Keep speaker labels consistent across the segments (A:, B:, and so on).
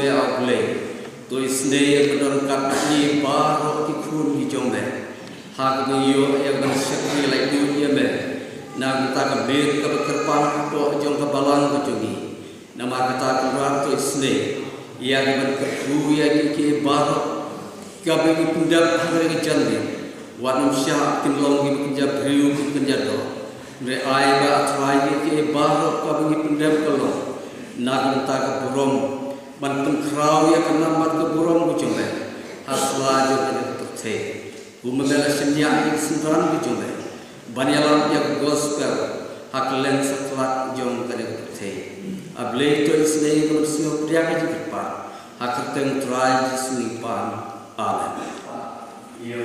A: be outle to isne benar katni baro ki khun ki jombe hak yo yang bersyakri lai dunia be na kita ka be ka terpang to jong ka balang ko jungi nama kata kurar to isne yang berkeru ya ki baro ka be ki pindap hari ki jande wanum syah kinlong ki pinjab riu ki pinjado re ai ba atrai ki baro ka be ki pindap kolong na kita ka burom ban pengkrau ya kena mat ke burom ku jombe hasla jo kana tuthe umela senya ki sindran ku jombe banyalam ya gospel haklen saklat jom kana tuthe able to isne ko sio priya ka jipa hakten trai jisni pan amen yo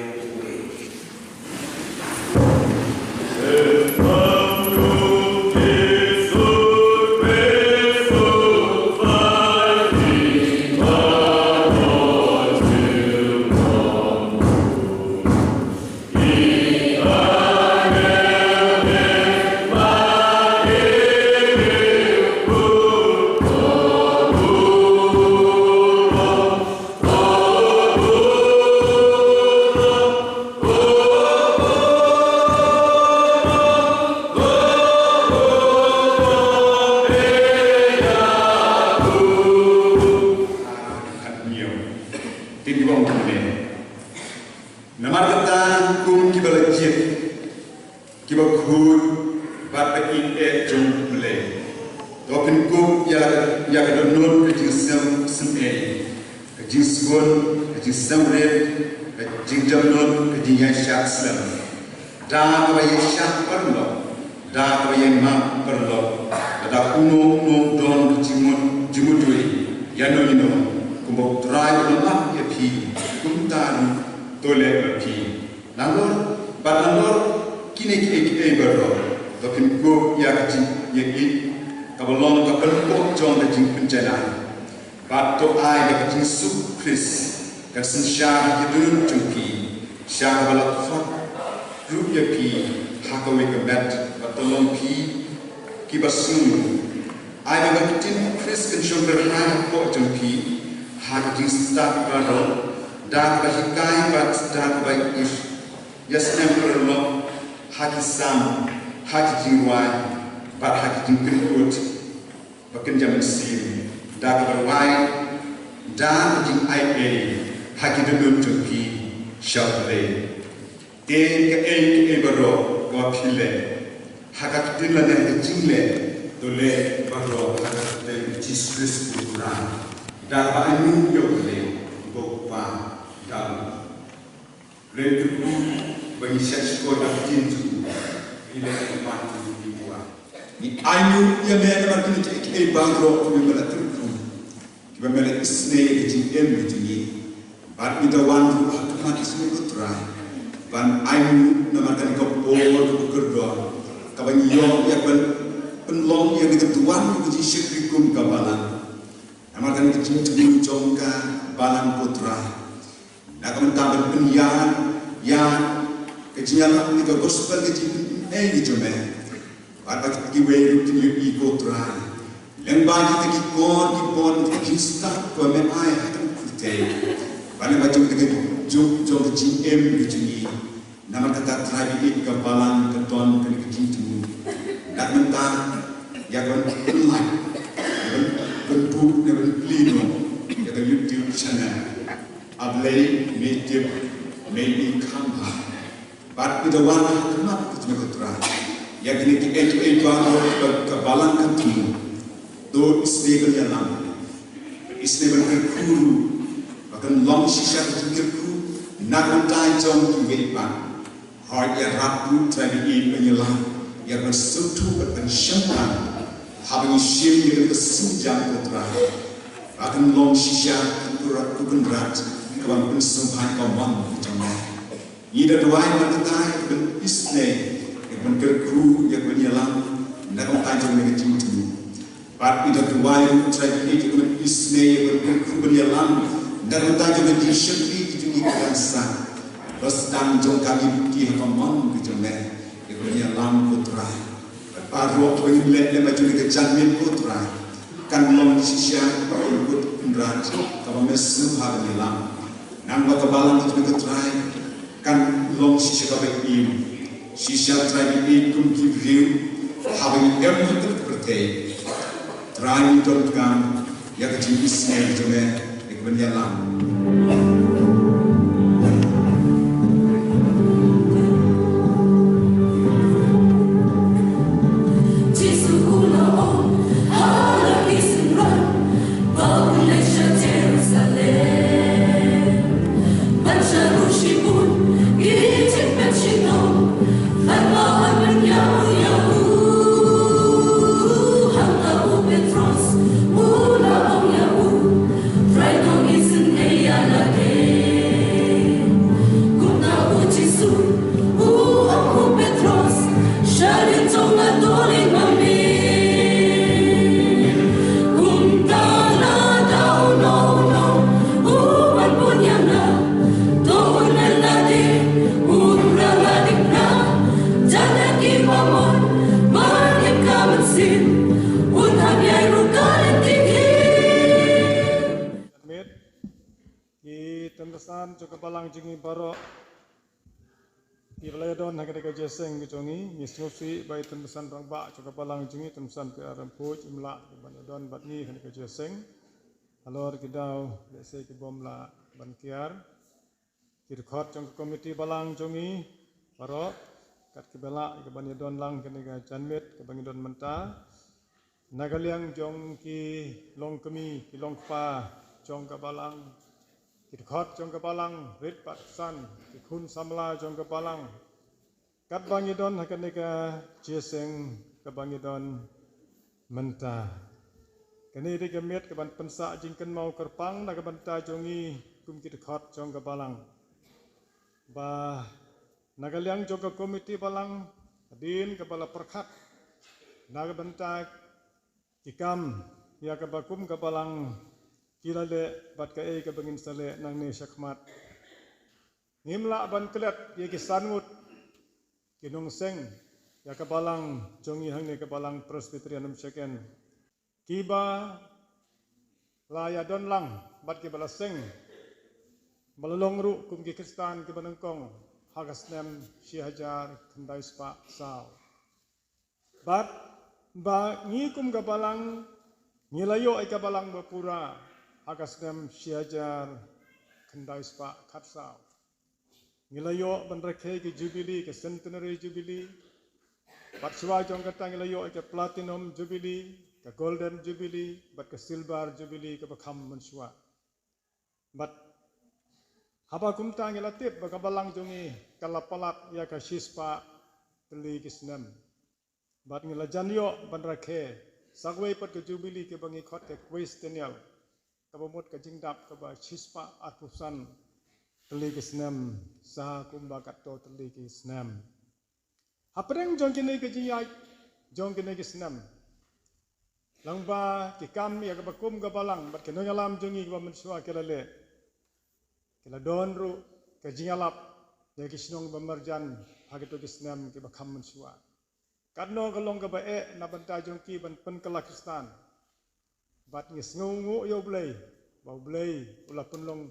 B: kan long sisya ikut indra kaba mesu ha nilam nang ba kabalang tu ke try kan long sisya kaba im sisya try di kum ki view having every birthday try to come ya ke jibis ne jome ikben yalam
C: Juga balang jingi baro Ibalaya don hagade jeseng gijongi misnufi bai tembesan rangba juga balang jingi tembesan ke aram puj imla Ibalaya don batni hagade jeseng alor kidau dese ki bomla bankiar kirkhot jong komiti balang jongi baro kat kibela Ibalaya don lang kene janmet ke bangi don menta nagaliang jong ki long kemi ki long pa jong ka balang Kirkhot jong kebalang rit patsan kun samla jong kebalang kat bangidon hakaneka jeseng ke bangidon menta kini di kemet ke ban pensa jingken mau kerpang na ke banta jongi kum kirkhot jong kebalang ba nagaliang jong ke komiti balang adin kepala perkhat na ke banta kikam ya ke bakum kebalang kila le bat ka ke bangin sale nang ne syakmat ngimla ban kelet ye ki sanut kinong seng ya ka balang jongi hang ne ka balang presbyterian seken kiba laya don lang bat ki bala seng balalong ru kum ki kristan ki banengkong hagas nem si hajar khandai spa saw bat ba ngi kum ka balang ngilayo ay ka balang bapura Agas nem siajar kendai spa katsau. Ngilayo benrekhe ke jubilee ke centenary jubilee. Bat suwa jong kata ngilayo ke platinum jubilee ke golden jubilee bat ke silver jubilee ke bakam mensua. Bat haba kumta ngilatip bagabalang jongi kalapalat ya ke shispa teli kisnem. Bat ngilajanyo benrekhe sagway pat ke jubilee ke bangi khot ke kwestenial. Kabamut kajingdap kaba chispa atusan teli kisnem sa kumbakato teli kisnem. Hapreng jong kini kajiyai jong kini kisnem. Langba kikam ya kaba kum kabalang bat kenoyalam jongi kaba mensua kelale. Kela donru kajingalap ya kisnong bamarjan hagito kisnem kaba kam mensua. Kadno kalong kaba nabanta jongki ban penkala Kristan. Bat ngis ngungu yo blay bau blay ula punlong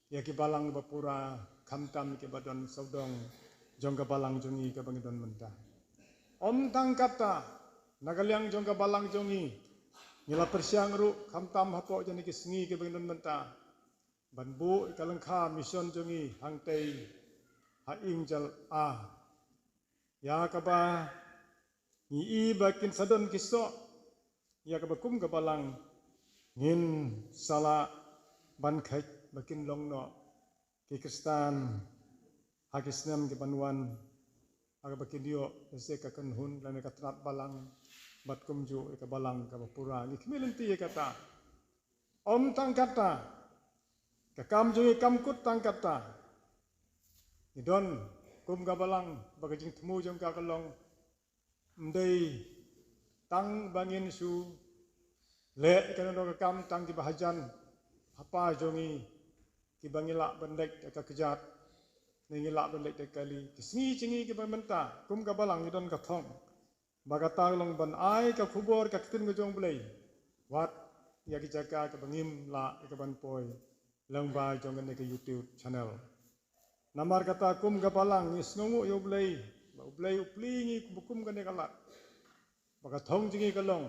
C: ya ki balang bapura kamtam ki badon saudong jong ka balang jongi ka bangidon menta om tang kata nagaliang jong ka balang jongi ngila persiang ru kamtam hapo jani ki sngi ki bangidon menta banbu kalengkha mission jongi hangtei ha ingjal a ya ka ba ni bakin sadon kiso ya ka bakum ka balang ngin sala ban khaj bakin longno ki kristan hakisnem ke banuan aga bakin dio ese ka kanhun lane ka trat balang bat kumju ka balang ka pura ni khmelenti kata om tang kata ka kam ju kam kut tang kata idon kum ka balang bagajing temu jong ka kalong ndei tang bangin su le kanono ka kam tang ki bahajan apa jongi ki bangila bendek ka kejat ningila bendek te kali kisngi cingi ki bamenta kum ka balang idon ka thong bagata long ban ai ka khubor ka tin go jong blai wat ya kijaka ke bangim la ke ban poi lang ba jong ne ke YouTube channel namar kata kum gapalang is ngongu yo blai uplingi bukum kan ne kala baka thong jingi kalong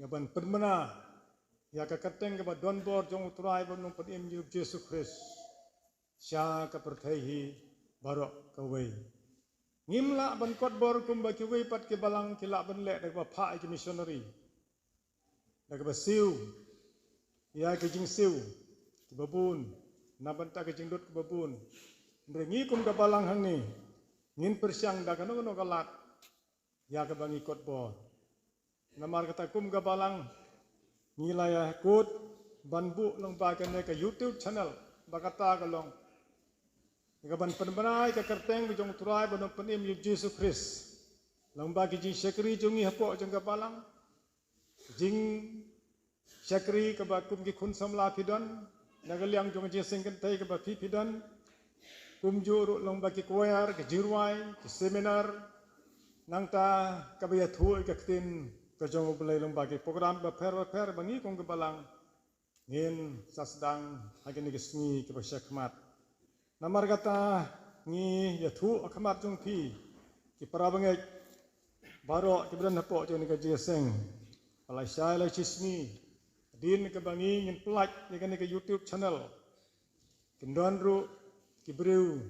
C: ya ban permana ya ka kateng ke ba don bor jong utrai ban nong padim Yesus Kristus sya ka perthai barok ka wei ngimla ban kot bor kum ba ki wei pat ke balang ki la ban le dak ba pha ki missionary dak ba siu ya ke jing siu ki babun na ban ta ke jing dot ki babun ngi kum ka balang hang ni ngin persyang dak no galat ya ke bangi kot bor namar kata kum ka balang ngilaya kut ban bu long ba ke ne ke YouTube channel bakata ka long Ikaban penbenai ke kerteng ke jong turai banong penim Yesus Kristus. Lang bagi jing syakri jongi hapok jong kapalang. Jing syakri ke bakum ki kun samla pidon. Nagaliang jong jesing kentai ke bapi pidon. Kum juru lang bagi kuayar ke jirwai ke seminar. Nang ta kabaya thu ke ketin ke jong belai lang bagi program baper bangi kong kapalang. Ngin sasdang hagini ke sengi ke basyakmat. Namar kata ni ya thu akamat jong pi ki parabangai baro ki bran hapok jong ni ka jeseng alai sai lai chisni din ke bangi ngin pelaj ni kan ke YouTube channel kindon ru ki breu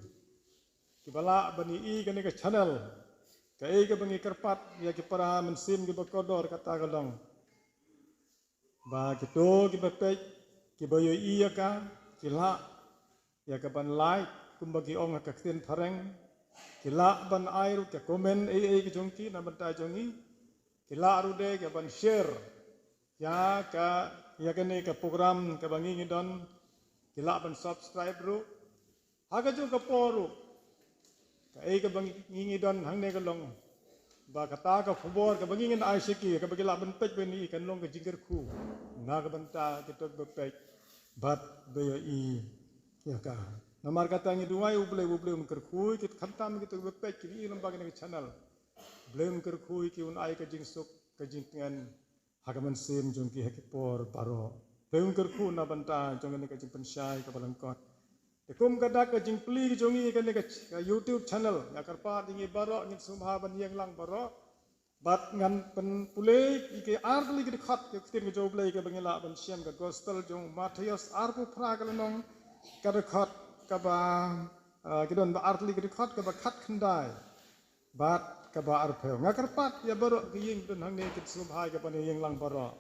C: ki bala bani I kan ke channel ka e ke bangi kerpat ya ki para mensim ki bakodor kata kalong ba ki to ki bapek ki bayo I ka ki la ya ke ban like kumbagi ong ka ktin thareng kila ban air ke komen ke jongki na ban ta jongi kila rude ke ban share ya ke ne ke program ke bangi ngidon kila ban subscribe ru haga jong ke poru ke bangi ngidon hang ne ke long ba kata ka khubor ke bangi ngin aisiki ke bagi la ban pej beni kan long ke jingger khu na ke ban ta ke tok be pej bat be I ya ka namar kata ngi duai ublei mengkerkui kit khantam gitu bepek kini ilmu bagi ngi channel blem kerkui ki un ai ka jing suk ka jing ngan hagaman sim jong ki hakipor baro blem kerku na banta jong ngi ka jing pensyai ka balangkot dekum kada ka jing pli jong ngi ka YouTube channel ya karpa dingi baro ngi sumha ban yang lang baro bat ngan pen pulei ki arli ki khat ki tin jo blei ka bangila ban siam ka gospel jong Matius arpu pra ka nong kada khat kaba kidon ba artli kada khat kaba khat khandai bat kaba arpeu ngakarpat ya baro kiying don hang ne kit subhai ka pani yang lang baro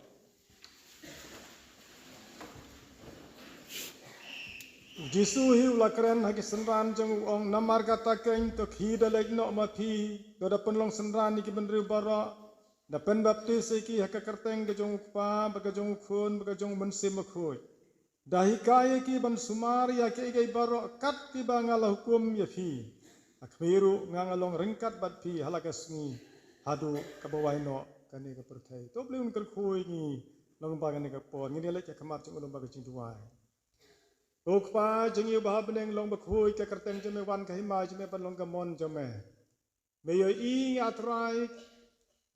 C: Jisu hiu lakren hagi senran jong ong namar kata keng to khi dalek no ma phi do da penlong senran ni ki benri baro da pen baptis ki hakakerteng ke jong pa ba ke jong khun ba ke jong mensim khoi dahi kaya ki ban sumar ya ki gai baro kat ki bangala hukum ya fi akmiru ngangalong ringkat bat fi halagasni hadu kabawaino kani ka perthai to bleun ker khoi ni long ba kani ka por ni le ka khamar chung long ba ka ching tuai tok pa jing yu ba beneng long ba khoi ka kerteng jeme wan ka hima jeme ban long ka mon jeme me yo I atrai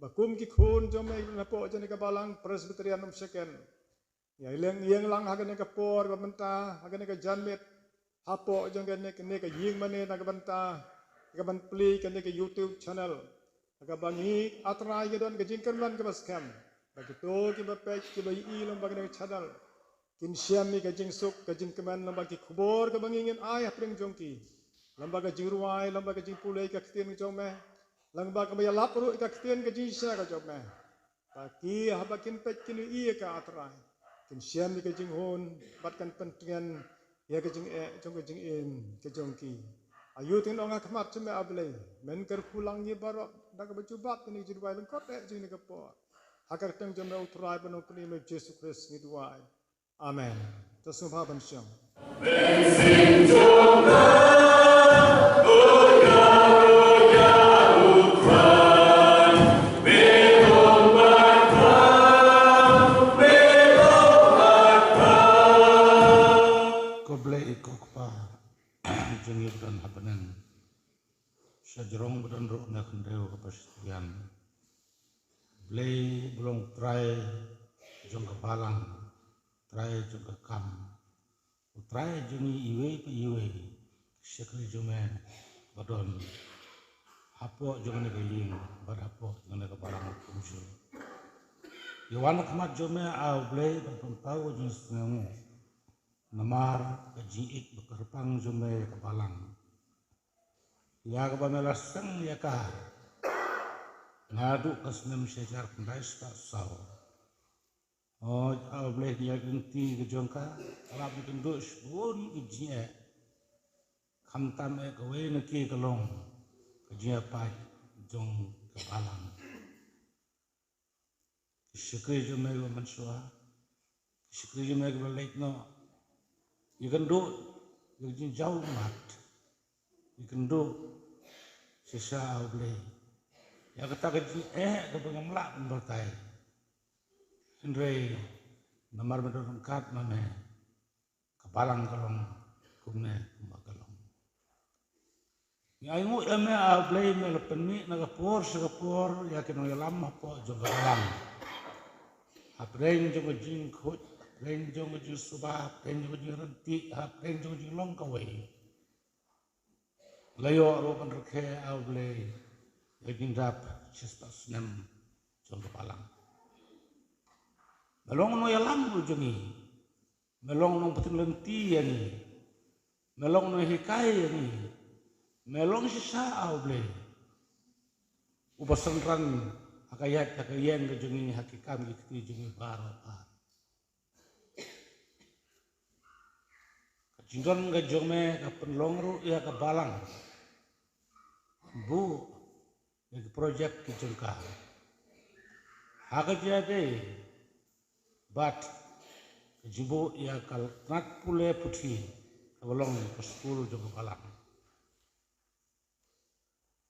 C: ba kum ki khun jeme na po jene ka balang presbyterian second ya yang lang hagane ka por ka banta hagane ka janmet hapo jong ne ka ying mane na ka banta ka ban pli ka ne ka YouTube channel ka bangi atra ye don ka jingkerlan ka baskam ba to ki ba page ki ba I long ba ka channel kin siam ni ka jing suk ka jing keman long ba ki khubor ka bangi ngin ay apring jong ki lamba ka jing ruai lamba ka jing pulei ka ktin jong me lamba ka ba lap ru ka ktin ka jing sha ka jong me ba ki habakin page ki ni ka atra kin siam ni ka jing hon bat kan pentingan ya ka jing jong ka jing ka jong ki ayu tin ong akmat chme ablei men ker pulang ye baro dak ba chubat ni jirwai leng kot jing ni ka po hakar teng jom utrai banong puni me Yesus Kristus ni duai amen tasubha ban syam
D: Jengir dan hapanen sejerong badan roh na kendeu kepastian blay belum try jong ke balang trai jong ke kam trai jong iwe pe iwe sekali jong badon hapo jong ne keling bad hapo jong ne ke balang kumsul Yawan kemat jome au blei berpentau jong sengamu namar ke jiik bekerpang jome ke balang ya ke bamela seng ya ka ngadu ke senem sejar pendai tak sau oh au blei dia genti ke jongka alap kenduk sebun ke jiik kam tam ke we ne ki kelong ke jiik pai jong ke balang Syukri jumai wa mansua, syukri jumai wa lek no. You can do, you can jauh mat. You can do, sisa awalé. Ya kata kerja kepengen melak bertai. Henry, nomor berdengkat mana, kepalang kalong, kumne kumakalong. Ya ingu eme awalé me lepeni nagapor segapor ya kena lama po juga kalang. Apreng jong jing khut, apreng jong jing subah, apreng jong jing renti, apreng jong jing long kawai. Layo aro kan rekhe awle, jing dap cista senem jong kepalang. Melong no yalam bu jongi, melong no petin lenti yani, melong no hikai yani, melong sisa awle. Ubasantran Hakayat hakayan ke jungi hakikam ikti jungi baro Kajinggon ke jome ke penlongru ya ke balang bu ya ke projek ke jengka hakajade bat ke jimbo ya ke nat pule putih ke balong ke sepuluh jong ke balang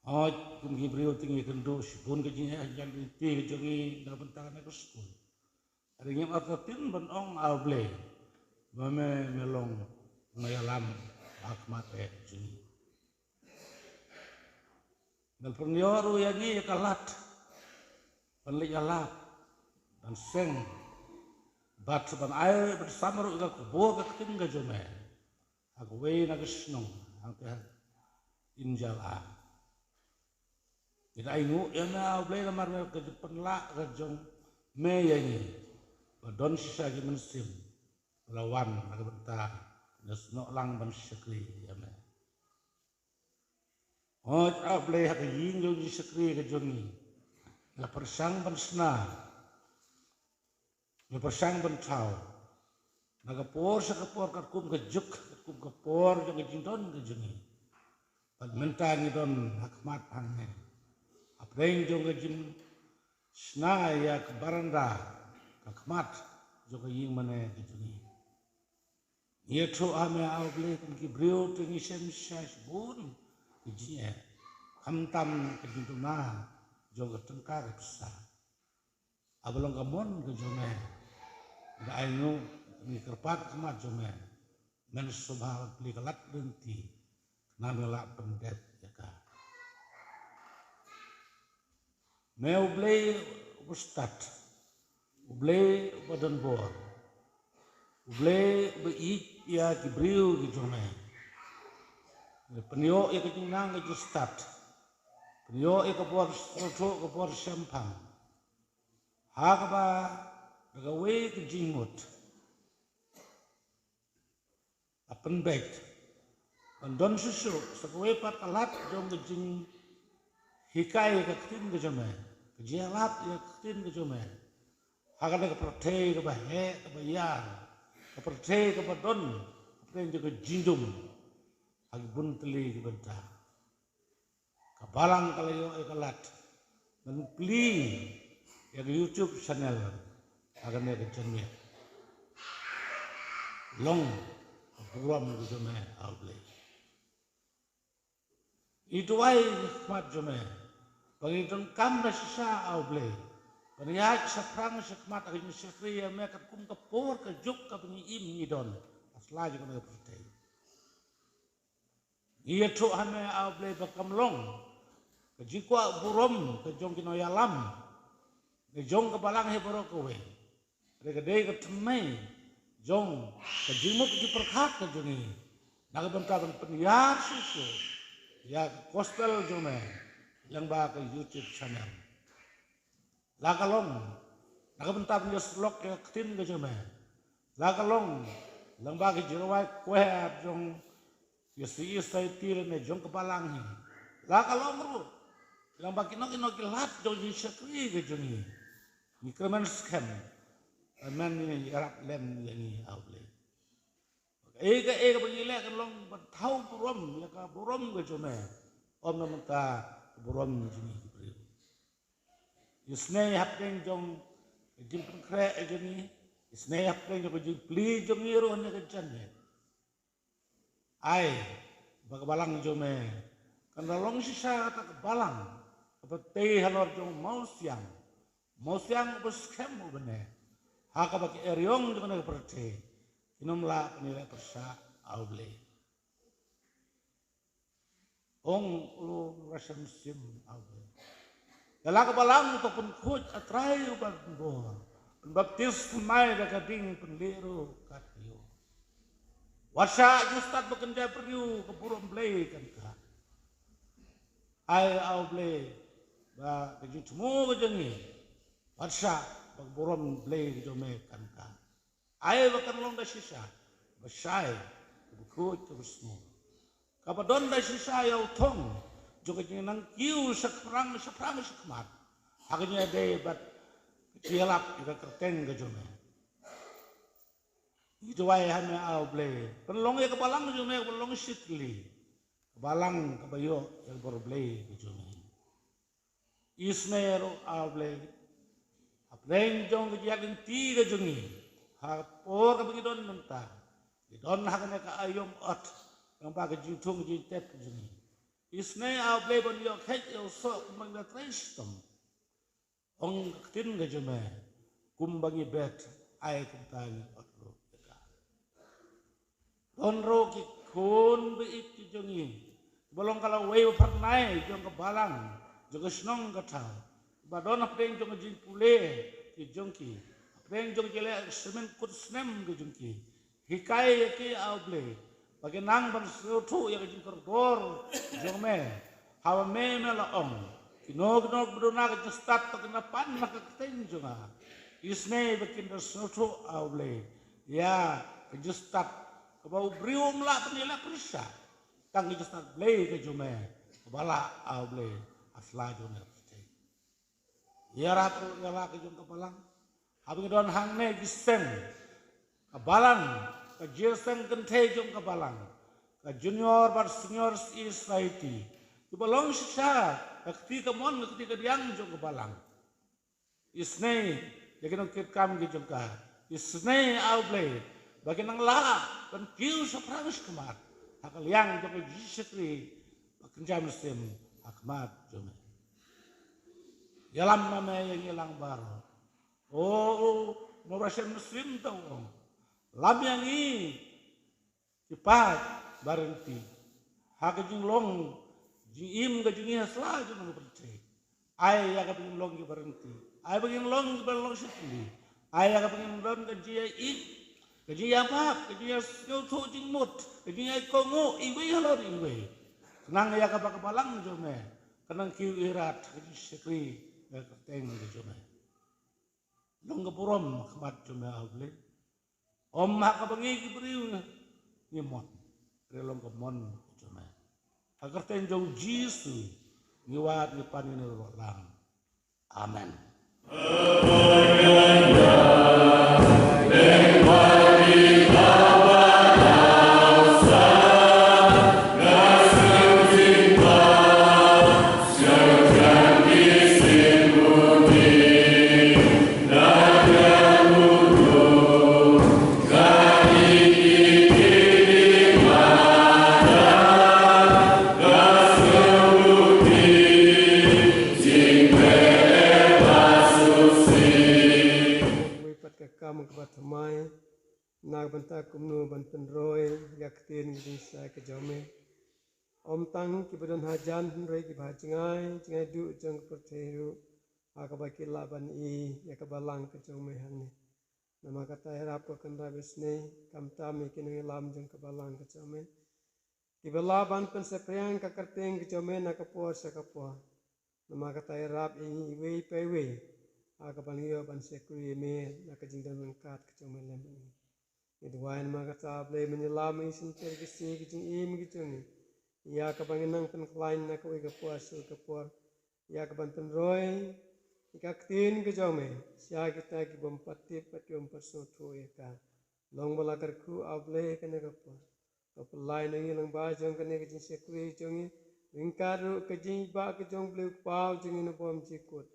D: Oh, kumgi brio tinggi kendo sibun ke jini ajan inti ke jongi na bentangan ke skul. Ada yang artatin benong awble, mame melong ngayalam akmat jini. Mel pernyoru yang ni kalat, penlik alap dan seng, bat seban air bersama ru ke kubur ke tinggal jome. Aku wei nak senong, aku injala. Kita ingu yang na boleh lamar ke depan lah ke jong me yang badon sisa ke mensim lawan ke bentar nas nok lang ban sekri ya me oh boleh ke yin jong sekri ke jong ni la persang ban sna la persang ban tau na ke por sa ke por ke kum ke juk kum ke por jong ke jindon ke jong ni ban mentang don hakmat anne Apreng jong jin sna ya ke baranda kakmat jong ying mane juni ye tho ame awle kum ki brio tingi sem shas bun ji kam tam ke jintuna jong tengkar psa abalong gamon ke jome ga ainu ni kerpat kamat jome men subha pli kalat denti namela pendet ya ka Meu blei ustad, blei badan bor, blei beik ya kibriu kijome, penyo ya kijinang ke ustad, penyo ya kapor soto kapor sampang, hakaba gawe kijimut, apen baik, pandon susu, sakawe pat alat dong kijing hikai ke tin kijome. Kejialat ya ketin ke cuma, hakada ke pertei ke bahe ke bayar, ke pertei ke badon, ke juga jindum, hagi bunteli ke bentar, ke balang kalau yo ekalat, dan pli ya ke YouTube channel, hakada ke channel, long buram ke cuma awle, itu ay mat cuma. Bagi kam na sisa awble, beriak seprang sekmat akhirnya sekri ya mereka kum kepor ke juk ke penyiim ngidon, asla juga mereka percaya. Ia tu hame awble bakam long, ke jikwa burom ke jong kino yalam, ke jong ke balang he boro kowe, Regade ke temai jong ke jimut ke perkat ke jongi naga bentakan penyiar susu ya gospel jome yang ba ke YouTube channel lakalong naga bentakan ya slok ke tin ke jome lakalong lang ba ke jirawai kue jong ya si isai tir ne jong kepalang hi lakalong ru lang ba kinok lat jong sakri ke jongi ni kremen scam man ni Arab lem yang awle. Ega begini kan long tahu burom ya ka burom ke cuma om namanta burom jini beri. Isne hapeng jong jimpen kre jini isne hapeng jong jim pli jong iro ne ke jane. Ai bagabalang jome kan long sisa kata balang apa teh halor jong mau siang beskem bene. Haka bagi eriong dengan percaya, inomlah penilai persa awle. Ong lu rasa musim awle. Dalam kebalang ataupun kuj atrai ubat bor, baptis mai dekat penliru katio. Wasa justad bekerja periu keburum blay kan ka. Ai awle ba kejut semua kejengi. Wasa pagburon blay jome kanka ay bakan long da sisa basay bukut terusmo kapadon da sisa yaw tong juga nang kiu sakrang sakmat agnya de bat cielap ika kerteng ga jome itu way hame aw blay perlong ya kebalang jome perlong sitli kebalang kabayo yang bor blay ga jome isnero aw blay Apeng jong kejagan tiga jongi, hapor kabegi don mentah, don hakane ka ayom ot, yang pakai jintung jintep jongi. Isne ablay bon yo khet yo so kumang da trestom, ong tin ga jome, kumbangi bet ay kumtangi ot lo ka. Don ro ki kun be it jongi, bolong kalau wei pernai jong kebalang, jong snong katau. Badon apeng jong jin pule ki jongki apeng jong jele semen kut snem ki jongki hikai ki awble bagi nang ban sutu ya jing kordor jong me hawa me la ong kinog bedona ke stat to kena pan mak ten jonga isne bekin sutu awble ya ke stat ke bau brium la penila perisa tang ke stat ble ke jome bala awble asla jome ya ratu ngala ke jong kapalang habing don hang ne giseng kabalang ka jeseng kenthe jong kapalang ka junior bar senior society di balong sisa ketika mon ketika diang jong kapalang isne yakin kirkam ge jong ka isne awble bagi nang la kan kiu saprangis kemat hakal yang jong jisetri kenjam sem akmat jong Yalam mama yang hilang baru. Oh, mau rasa muslim tahu. Lam yang ini cepat berhenti. Hak jing long jing im ke jing hasla jing berhenti. Ay ya kaping long berhenti. Ay baging long berlong sekali. Ay ya kaping long ke jing ke jing apa? Ke jing tu jing mut. Ke jing kongo iwe halor iwe. Nang ya kapalang jome. Kenang kiu irat ke jing sekali. Kerteng ke jome. Long kepurom kemat jome awle. Om hak kebengi kiberiu ngimon. Relong kemon jome. Kerteng jauh jisu. Ngiwat ngipan ini rolang. Amen.
E: Om tang kibadan hajan rei kibacingai cingai du jeng perteru akabai kilaban I yakabalang kejong mehani nama kata harap ko kan rabis ne kam tami kini lam jeng kebalang kecamen kibalaban pensepriang kakerteng kecamen na kapor sa kapor nama kata harap ini iwe pewe akapan iyo ban sekuri me na kajingdan mengkat kecamen lem ini Idwain nama kata blay menyelami sentir kisi kecing im kecing ia kebanginang penklain na kawi kapor sul kapor ia keban penroy ikaktin kejome sia kita ki bompati patium persoto eka long balakar ku able kene kapo kapulai nangi lang ba jong kene kejing sekuri jongi ringkaru kejing ba kejong ble pau jongi no bom cikut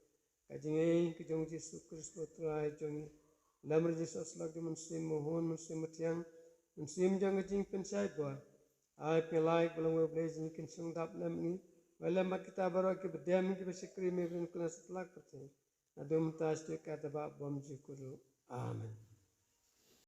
E: kejing ei kejong Yesus Kristus trai jongi namar Yesus lag muslim mohon muslim tiang muslim jong kejing pensai bo ai pelai belum ble jing kin sungdap lam ni Walau kita baru ke berdam ke bersyukur me bin kena setelak percaya. Adum tas tu kata bab bom jikuru. Amin.